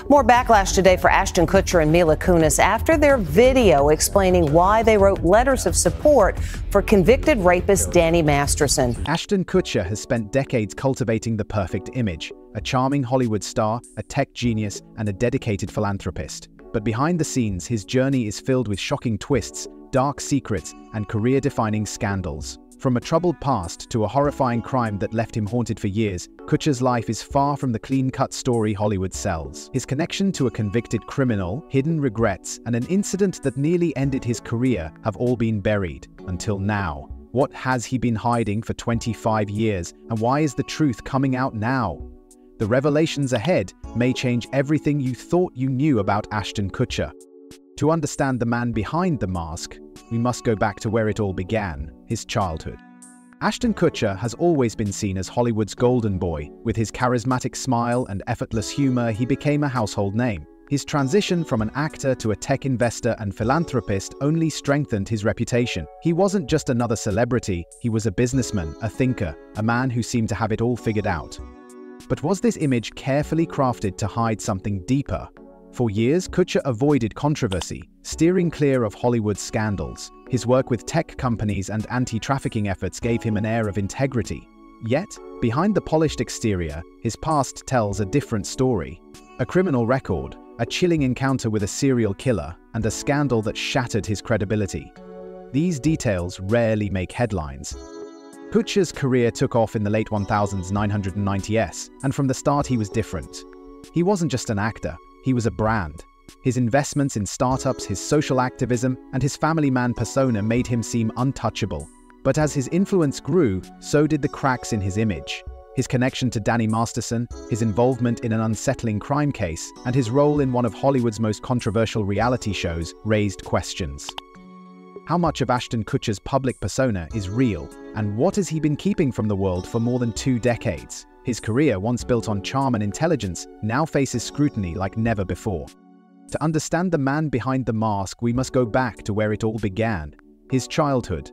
More backlash today for Ashton Kutcher and Mila Kunis after their video explaining why they wrote letters of support for convicted rapist Danny Masterson. Ashton Kutcher has spent decades cultivating the perfect image, a charming Hollywood star, a tech genius, and a dedicated philanthropist. But behind the scenes, his journey is filled with shocking twists, dark secrets, and career-defining scandals. From a troubled past to a horrifying crime that left him haunted for years, Kutcher's life is far from the clean-cut story Hollywood sells. His connection to a convicted criminal, hidden regrets, and an incident that nearly ended his career have all been buried, until now. What has he been hiding for 25 years, and why is the truth coming out now? The revelations ahead may change everything you thought you knew about Ashton Kutcher. To understand the man behind the mask, we must go back to where it all began, his childhood. Ashton Kutcher has always been seen as Hollywood's golden boy. With his charismatic smile and effortless humor, he became a household name. His transition from an actor to a tech investor and philanthropist only strengthened his reputation. He wasn't just another celebrity, he was a businessman, a thinker, a man who seemed to have it all figured out. But was this image carefully crafted to hide something deeper? For years, Kutcher avoided controversy, steering clear of Hollywood scandals. His work with tech companies and anti-trafficking efforts gave him an air of integrity. Yet, behind the polished exterior, his past tells a different story. A criminal record, a chilling encounter with a serial killer, and a scandal that shattered his credibility. These details rarely make headlines. Kutcher's career took off in the late 1990s, and from the start he was different. He wasn't just an actor. He was a brand. His investments in startups, his social activism, and his family man persona made him seem untouchable. But as his influence grew, so did the cracks in his image. His connection to Danny Masterson, his involvement in an unsettling crime case, and his role in one of Hollywood's most controversial reality shows raised questions. How much of Ashton Kutcher's public persona is real, and what has he been keeping from the world for more than 2 decades? His career, once built on charm and intelligence, now faces scrutiny like never before. To understand the man behind the mask, we must go back to where it all began, his childhood.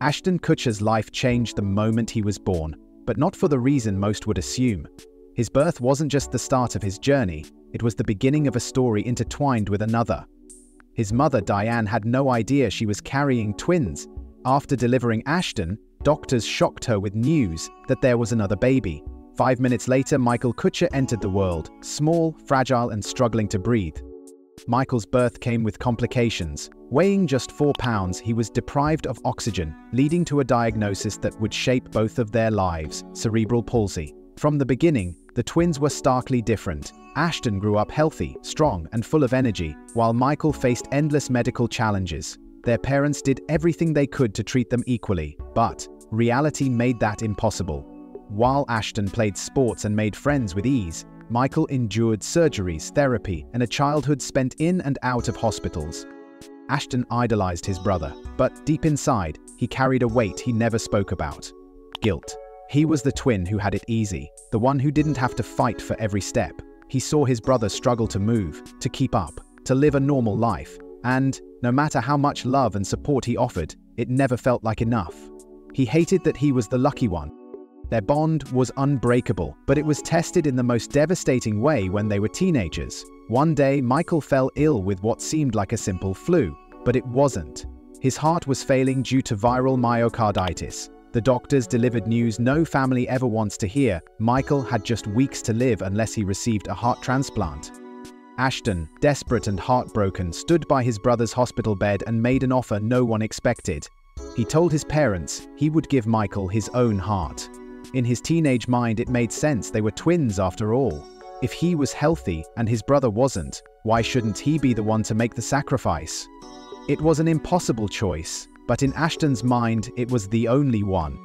Ashton Kutcher's life changed the moment he was born, but not for the reason most would assume. His birth wasn't just the start of his journey, it was the beginning of a story intertwined with another. His mother, Diane, had no idea she was carrying twins. After delivering Ashton, doctors shocked her with news that there was another baby. 5 minutes later, Michael Kutcher entered the world, small, fragile, and struggling to breathe. Michael's birth came with complications. Weighing just 4 pounds, he was deprived of oxygen, leading to a diagnosis that would shape both of their lives: cerebral palsy. From the beginning, the twins were starkly different. Ashton grew up healthy, strong, and full of energy, while Michael faced endless medical challenges. Their parents did everything they could to treat them equally, but reality made that impossible. While Ashton played sports and made friends with ease, Michael endured surgeries, therapy, and a childhood spent in and out of hospitals. Ashton idolized his brother, but deep inside, he carried a weight he never spoke about: guilt. He was the twin who had it easy, the one who didn't have to fight for every step. He saw his brother struggle to move, to keep up, to live a normal life, and no matter how much love and support he offered, it never felt like enough. He hated that he was the lucky one. Their bond was unbreakable, but it was tested in the most devastating way when they were teenagers. One day, Michael fell ill with what seemed like a simple flu, but it wasn't. His heart was failing due to viral myocarditis. The doctors delivered news no family ever wants to hear. Michael had just weeks to live unless he received a heart transplant. Ashton, desperate and heartbroken, stood by his brother's hospital bed and made an offer no one expected. He told his parents he would give Michael his own heart. In his teenage mind, it made sense. They were twins after all. If he was healthy and his brother wasn't, why shouldn't he be the one to make the sacrifice? It was an impossible choice, but in Ashton's mind, it was the only one.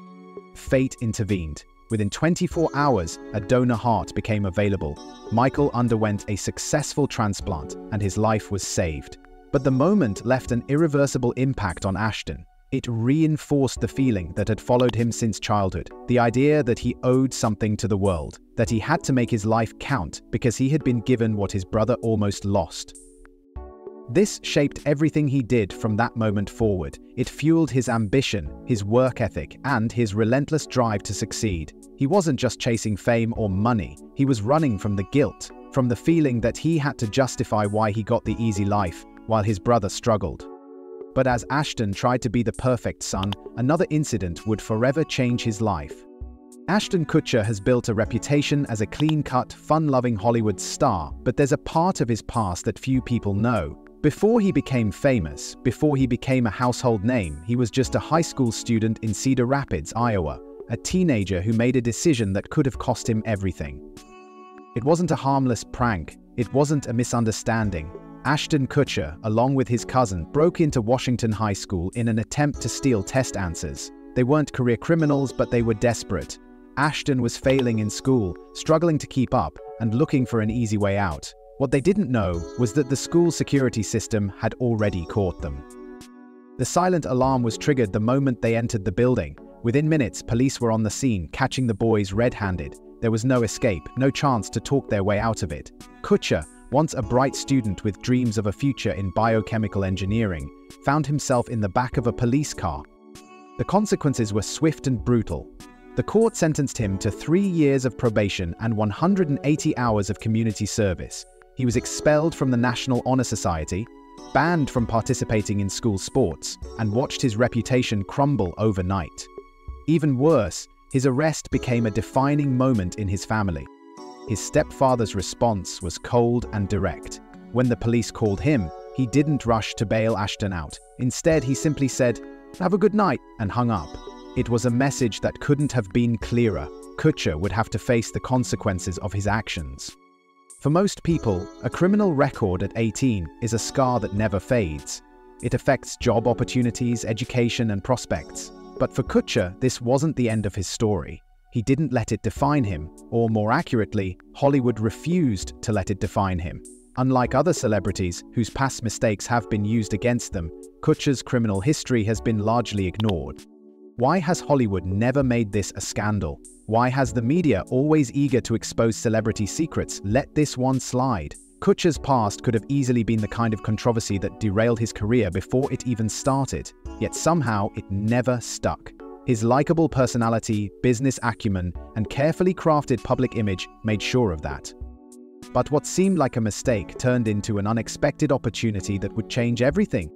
Fate intervened. Within 24 hours, a donor heart became available. Michael underwent a successful transplant, and his life was saved. But the moment left an irreversible impact on Ashton. It reinforced the feeling that had followed him since childhood, the idea that he owed something to the world, that he had to make his life count because he had been given what his brother almost lost. This shaped everything he did from that moment forward. It fueled his ambition, his work ethic, and his relentless drive to succeed. He wasn't just chasing fame or money, he was running from the guilt, from the feeling that he had to justify why he got the easy life while his brother struggled. But as Ashton tried to be the perfect son, another incident would forever change his life. Ashton Kutcher has built a reputation as a clean-cut, fun-loving Hollywood star, but there's a part of his past that few people know. Before he became famous, before he became a household name, he was just a high school student in Cedar Rapids, Iowa, a teenager who made a decision that could have cost him everything. It wasn't a harmless prank, it wasn't a misunderstanding. Ashton Kutcher, along with his cousin, broke into Washington High School in an attempt to steal test answers. They weren't career criminals, but they were desperate. Ashton was failing in school, struggling to keep up, and looking for an easy way out. What they didn't know was that the school security system had already caught them. The silent alarm was triggered the moment they entered the building. Within minutes, police were on the scene, catching the boys red-handed. There was no escape, no chance to talk their way out of it. Kutcher, once a bright student with dreams of a future in biochemical engineering, found himself in the back of a police car. The consequences were swift and brutal. The court sentenced him to 3 years of probation and 180 hours of community service. He was expelled from the National Honor Society, banned from participating in school sports, and watched his reputation crumble overnight. Even worse, his arrest became a defining moment in his family. His stepfather's response was cold and direct. When the police called him, he didn't rush to bail Ashton out. Instead, he simply said, "Have a good night," and hung up. It was a message that couldn't have been clearer. Kutcher would have to face the consequences of his actions. For most people, a criminal record at 18 is a scar that never fades. It affects job opportunities, education, and prospects. But for Kutcher, this wasn't the end of his story. He didn't let it define him, or more accurately, Hollywood refused to let it define him. Unlike other celebrities whose past mistakes have been used against them, Kutcher's criminal history has been largely ignored. Why has Hollywood never made this a scandal? Why has the media, always eager to expose celebrity secrets, let this one slide? Kutcher's past could have easily been the kind of controversy that derailed his career before it even started, yet somehow it never stuck. His likable personality, business acumen, and carefully crafted public image made sure of that. But what seemed like a mistake turned into an unexpected opportunity that would change everything.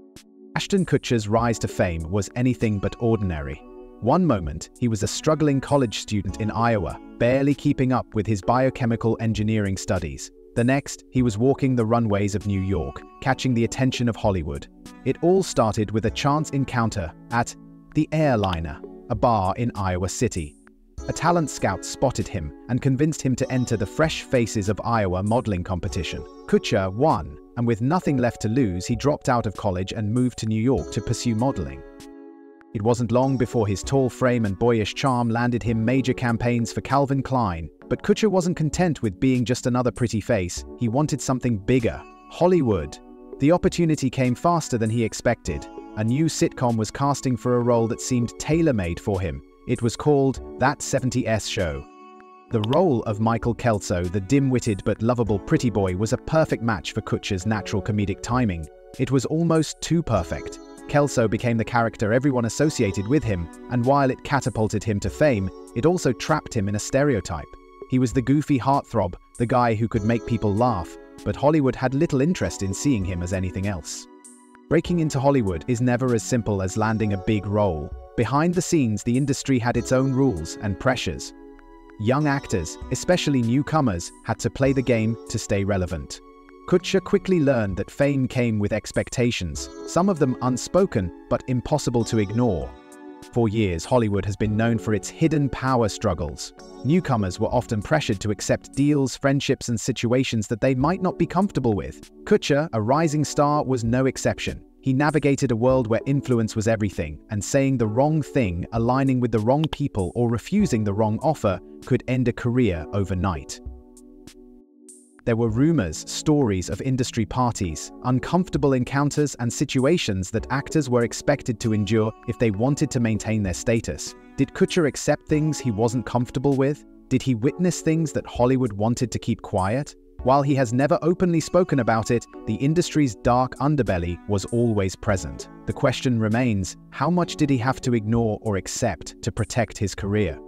Ashton Kutcher's rise to fame was anything but ordinary. One moment, he was a struggling college student in Iowa, barely keeping up with his biochemical engineering studies. The next, he was walking the runways of New York, catching the attention of Hollywood. It all started with a chance encounter at the Airliner, a bar in Iowa City. A talent scout spotted him and convinced him to enter the Fresh Faces of Iowa modeling competition. Kutcher won, and with nothing left to lose, he dropped out of college and moved to New York to pursue modeling. It wasn't long before his tall frame and boyish charm landed him major campaigns for Calvin Klein. But Kutcher wasn't content with being just another pretty face. He wanted something bigger. Hollywood. The opportunity came faster than he expected. A new sitcom was casting for a role that seemed tailor-made for him. It was called That 70s Show. The role of Michael Kelso, the dim-witted but lovable pretty boy, was a perfect match for Kutcher's natural comedic timing. It was almost too perfect. Kelso became the character everyone associated with him, and while it catapulted him to fame, it also trapped him in a stereotype. He was the goofy heartthrob, the guy who could make people laugh, but Hollywood had little interest in seeing him as anything else. Breaking into Hollywood is never as simple as landing a big role. Behind the scenes, the industry had its own rules and pressures. Young actors, especially newcomers, had to play the game to stay relevant. Kutcher quickly learned that fame came with expectations, some of them unspoken but impossible to ignore. For years, Hollywood has been known for its hidden power struggles. Newcomers were often pressured to accept deals, friendships, and situations that they might not be comfortable with. Kutcher, a rising star, was no exception. He navigated a world where influence was everything, and saying the wrong thing, aligning with the wrong people, or refusing the wrong offer could end a career overnight. There were rumors, stories of industry parties, uncomfortable encounters, and situations that actors were expected to endure if they wanted to maintain their status. Did Kutcher accept things he wasn't comfortable with? Did he witness things that Hollywood wanted to keep quiet? While he has never openly spoken about it, the industry's dark underbelly was always present. The question remains, how much did he have to ignore or accept to protect his career?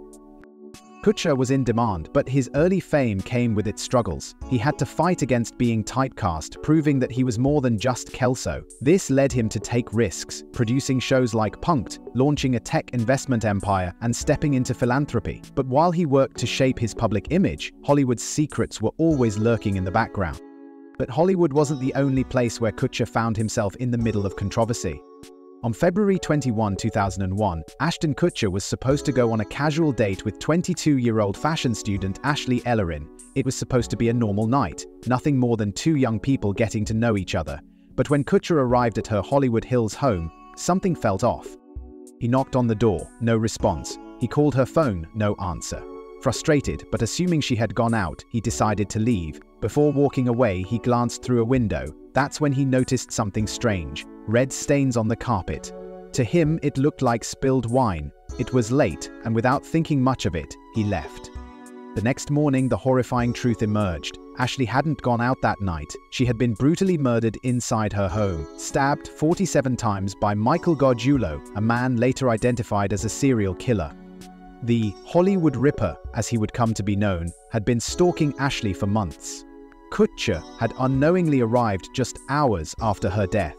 Kutcher was in demand, but his early fame came with its struggles. He had to fight against being typecast, proving that he was more than just Kelso. This led him to take risks, producing shows like Punk'd, launching a tech investment empire, and stepping into philanthropy. But while he worked to shape his public image, Hollywood's secrets were always lurking in the background. But Hollywood wasn't the only place where Kutcher found himself in the middle of controversy. On February 21, 2001, Ashton Kutcher was supposed to go on a casual date with 22-year-old fashion student Ashley Ellerin. It was supposed to be a normal night, nothing more than two young people getting to know each other. But when Kutcher arrived at her Hollywood Hills home, something felt off. He knocked on the door, no response. He called her phone, no answer. Frustrated, but assuming she had gone out, he decided to leave. Before walking away, he glanced through a window. That's when he noticed something strange. Red stains on the carpet. To him, it looked like spilled wine. It was late, and without thinking much of it, he left. The next morning, the horrifying truth emerged. Ashley hadn't gone out that night. She had been brutally murdered inside her home, stabbed 47 times by Michael Gargiulo, a man later identified as a serial killer. The Hollywood Ripper, as he would come to be known, had been stalking Ashley for months. Kutcher had unknowingly arrived just hours after her death.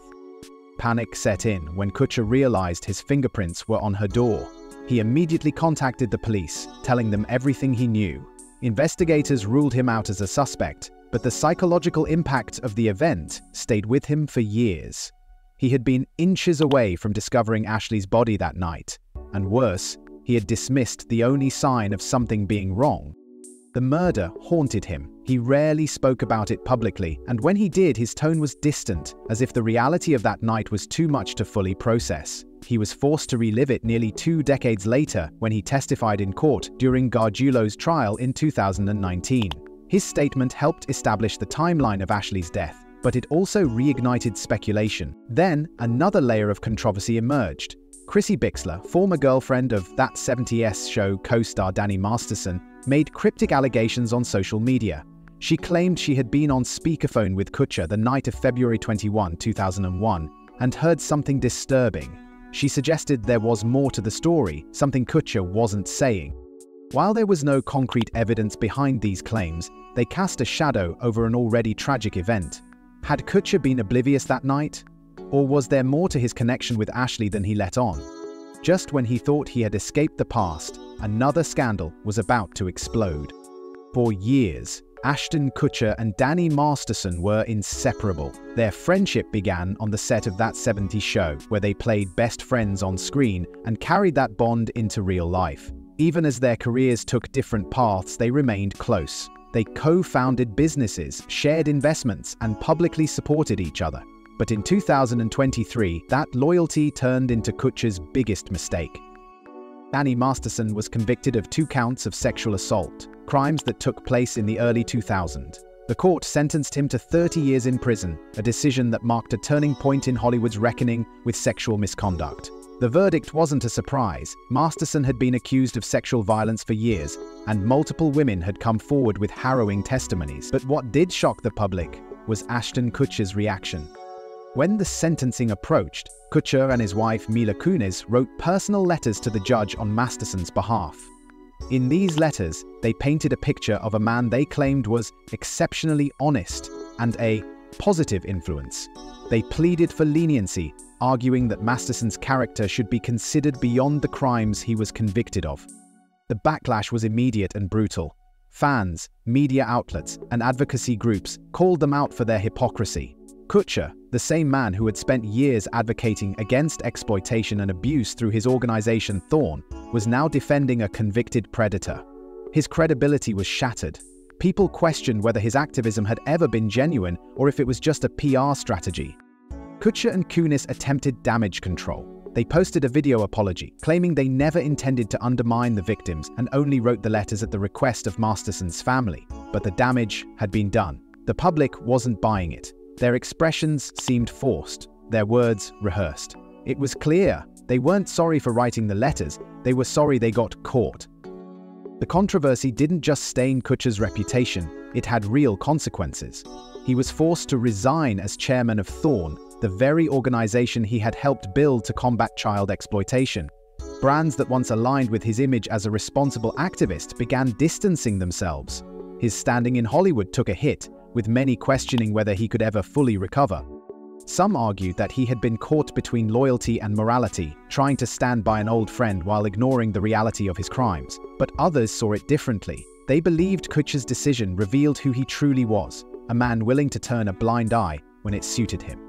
Panic set in when Kutcher realized his fingerprints were on her door. He immediately contacted the police, telling them everything he knew. Investigators ruled him out as a suspect, but the psychological impact of the event stayed with him for years. He had been inches away from discovering Ashley's body that night, and worse, he had dismissed the only sign of something being wrong. The murder haunted him. He rarely spoke about it publicly, and when he did, his tone was distant, as if the reality of that night was too much to fully process. He was forced to relive it nearly 2 decades later when he testified in court during Gargiulo's trial in 2019. His statement helped establish the timeline of Ashley's death, but it also reignited speculation. Then, another layer of controversy emerged. Chrissy Bixler, former girlfriend of That 70s Show co-star Danny Masterson, made cryptic allegations on social media. She claimed she had been on speakerphone with Kutcher the night of February 21, 2001, and heard something disturbing. She suggested there was more to the story, something Kutcher wasn't saying. While there was no concrete evidence behind these claims, they cast a shadow over an already tragic event. Had Kutcher been oblivious that night? Or was there more to his connection with Ashley than he let on? Just when he thought he had escaped the past, another scandal was about to explode. For years, Ashton Kutcher and Danny Masterson were inseparable. Their friendship began on the set of That 70s Show, where they played best friends on screen and carried that bond into real life. Even as their careers took different paths, they remained close. They co-founded businesses, shared investments, and publicly supported each other. But in 2023, that loyalty turned into Kutcher's biggest mistake. Danny Masterson was convicted of 2 counts of sexual assault, crimes that took place in the early 2000s. The court sentenced him to 30 years in prison, a decision that marked a turning point in Hollywood's reckoning with sexual misconduct. The verdict wasn't a surprise. Masterson had been accused of sexual violence for years, and multiple women had come forward with harrowing testimonies. But what did shock the public was Ashton Kutcher's reaction. When the sentencing approached, Kutcher and his wife Mila Kunis wrote personal letters to the judge on Masterson's behalf. In these letters, they painted a picture of a man they claimed was exceptionally honest and a positive influence. They pleaded for leniency, arguing that Masterson's character should be considered beyond the crimes he was convicted of. The backlash was immediate and brutal. Fans, media outlets, and advocacy groups called them out for their hypocrisy. Kutcher, the same man who had spent years advocating against exploitation and abuse through his organization Thorn, was now defending a convicted predator. His credibility was shattered. People questioned whether his activism had ever been genuine or if it was just a PR strategy. Kutcher and Kunis attempted damage control. They posted a video apology, claiming they never intended to undermine the victims and only wrote the letters at the request of Masterson's family. But the damage had been done. The public wasn't buying it. Their expressions seemed forced, their words rehearsed. It was clear they weren't sorry for writing the letters, they were sorry they got caught. The controversy didn't just stain Kutcher's reputation, it had real consequences. He was forced to resign as chairman of Thorn, the very organization he had helped build to combat child exploitation. Brands that once aligned with his image as a responsible activist began distancing themselves. His standing in Hollywood took a hit, with many questioning whether he could ever fully recover. Some argued that he had been caught between loyalty and morality, trying to stand by an old friend while ignoring the reality of his crimes. But others saw it differently. They believed Kutcher's decision revealed who he truly was, a man willing to turn a blind eye when it suited him.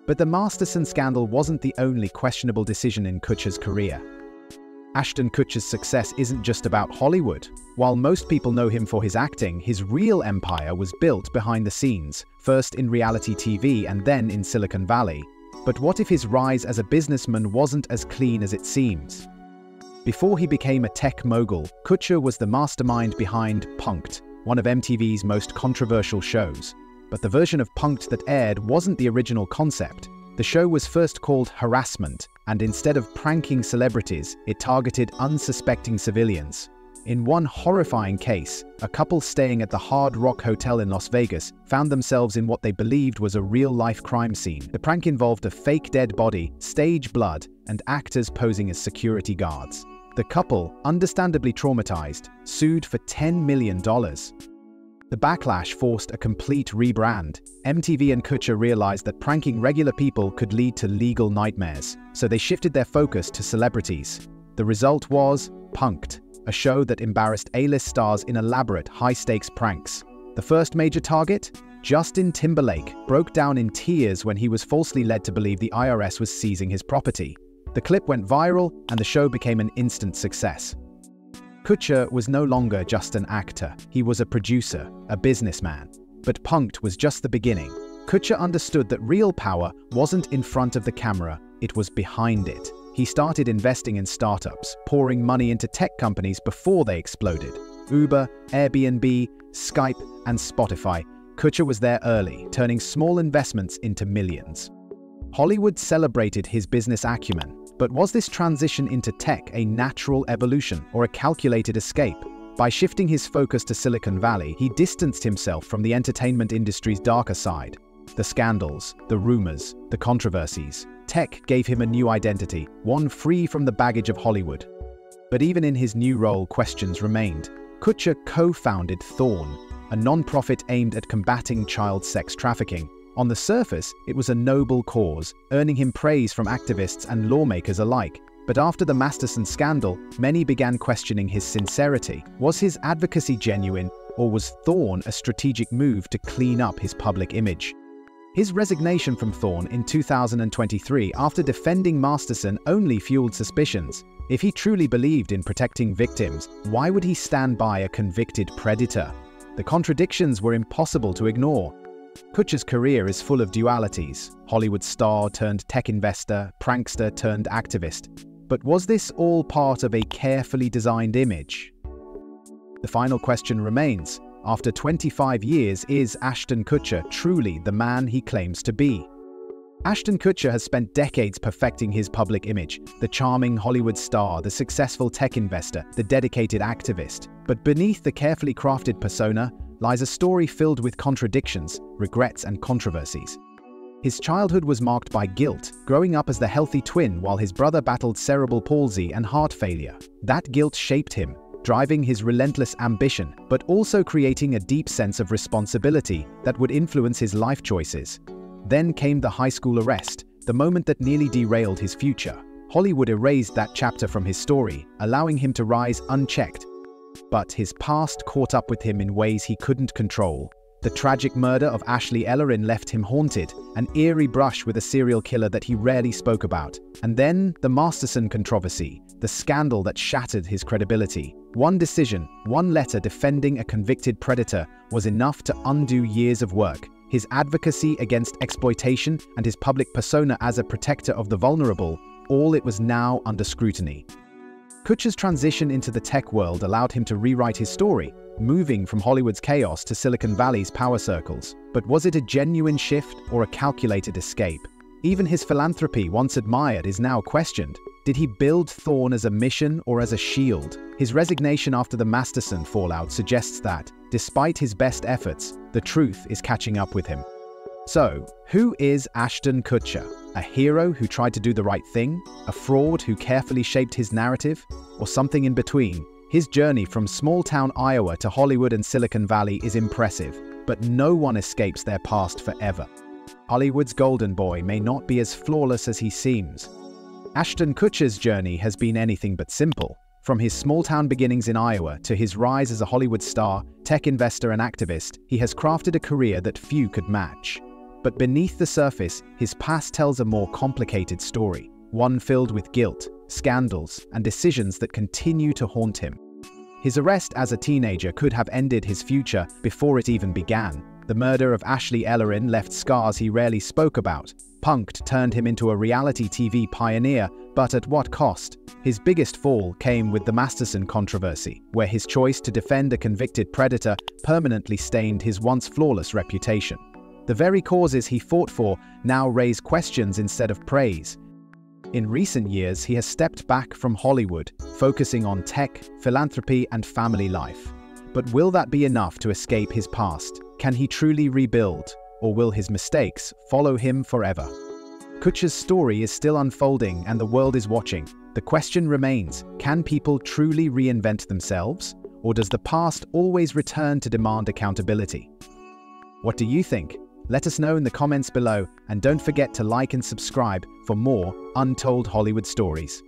But the Masterson scandal wasn't the only questionable decision in Kutcher's career. Ashton Kutcher's success isn't just about Hollywood. While most people know him for his acting, his real empire was built behind the scenes, first in reality TV and then in Silicon Valley. But what if his rise as a businessman wasn't as clean as it seems? Before he became a tech mogul, Kutcher was the mastermind behind Punk'd, one of MTV's most controversial shows. But the version of Punk'd that aired wasn't the original concept. The show was first called Harassment, and instead of pranking celebrities, it targeted unsuspecting civilians. In one horrifying case, a couple staying at the Hard Rock Hotel in Las Vegas found themselves in what they believed was a real-life crime scene. The prank involved a fake dead body, stage blood, and actors posing as security guards. The couple, understandably traumatized, sued for $10 million. The backlash forced a complete rebrand. MTV and Kutcher realized that pranking regular people could lead to legal nightmares, so they shifted their focus to celebrities. The result was Punk'd, a show that embarrassed A-list stars in elaborate, high-stakes pranks. The first major target? Justin Timberlake broke down in tears when he was falsely led to believe the IRS was seizing his property. The clip went viral, and the show became an instant success. Kutcher was no longer just an actor. He was a producer, a businessman. But Punk'd was just the beginning. Kutcher understood that real power wasn't in front of the camera, it was behind it. He started investing in startups, pouring money into tech companies before they exploded. Uber, Airbnb, Skype, and Spotify. Kutcher was there early, turning small investments into millions. Hollywood celebrated his business acumen. But was this transition into tech a natural evolution or a calculated escape? By shifting his focus to Silicon Valley, he distanced himself from the entertainment industry's darker side. The scandals, the rumors, the controversies. Tech gave him a new identity, one free from the baggage of Hollywood. But even in his new role, questions remained. Kutcher co-founded Thorn, a non-profit aimed at combating child sex trafficking. On the surface, it was a noble cause, earning him praise from activists and lawmakers alike. But after the Masterson scandal, many began questioning his sincerity. Was his advocacy genuine, or was Thorn a strategic move to clean up his public image? His resignation from Thorn in 2023 after defending Masterson only fueled suspicions. If he truly believed in protecting victims, why would he stand by a convicted predator? The contradictions were impossible to ignore. Kutcher's career is full of dualities. Hollywood star turned tech investor, prankster turned activist. But was this all part of a carefully designed image? The final question remains. After 25 years, is Ashton Kutcher truly the man he claims to be? Ashton Kutcher has spent decades perfecting his public image, the charming Hollywood star, the successful tech investor, the dedicated activist. But beneath the carefully crafted persona lies a story filled with contradictions, regrets, and controversies. His childhood was marked by guilt, growing up as the healthy twin while his brother battled cerebral palsy and heart failure. That guilt shaped him, driving his relentless ambition, but also creating a deep sense of responsibility that would influence his life choices. Then came the high school arrest, the moment that nearly derailed his future. Hollywood erased that chapter from his story, allowing him to rise unchecked. But his past caught up with him in ways he couldn't control. The tragic murder of Ashley Ellerin left him haunted, an eerie brush with a serial killer that he rarely spoke about. And then the Masterson controversy, the scandal that shattered his credibility. One decision, one letter defending a convicted predator was enough to undo years of work. His advocacy against exploitation and his public persona as a protector of the vulnerable, all it was now under scrutiny. Kutcher's transition into the tech world allowed him to rewrite his story, moving from Hollywood's chaos to Silicon Valley's power circles. But was it a genuine shift or a calculated escape? Even his philanthropy, once admired, is now questioned. Did he build Thorn as a mission or as a shield? His resignation after the Masterson fallout suggests that, despite his best efforts, the truth is catching up with him. So, who is Ashton Kutcher? A hero who tried to do the right thing? A fraud who carefully shaped his narrative? Or something in between? His journey from small-town Iowa to Hollywood and Silicon Valley is impressive, but no one escapes their past forever. Hollywood's golden boy may not be as flawless as he seems. Ashton Kutcher's journey has been anything but simple. From his small-town beginnings in Iowa to his rise as a Hollywood star, tech investor and activist, he has crafted a career that few could match. But beneath the surface, his past tells a more complicated story, one filled with guilt, scandals, and decisions that continue to haunt him. His arrest as a teenager could have ended his future before it even began. The murder of Ashley Ellerin left scars he rarely spoke about. Punk'd turned him into a reality TV pioneer, but at what cost? His biggest fall came with the Masterson controversy, where his choice to defend a convicted predator permanently stained his once flawless reputation. The very causes he fought for now raise questions instead of praise. In recent years, he has stepped back from Hollywood, focusing on tech, philanthropy, and family life. But will that be enough to escape his past? Can he truly rebuild, or will his mistakes follow him forever? Kutcher's story is still unfolding and the world is watching. The question remains, can people truly reinvent themselves, or does the past always return to demand accountability? What do you think? Let us know in the comments below, and don't forget to like and subscribe for more untold Hollywood stories.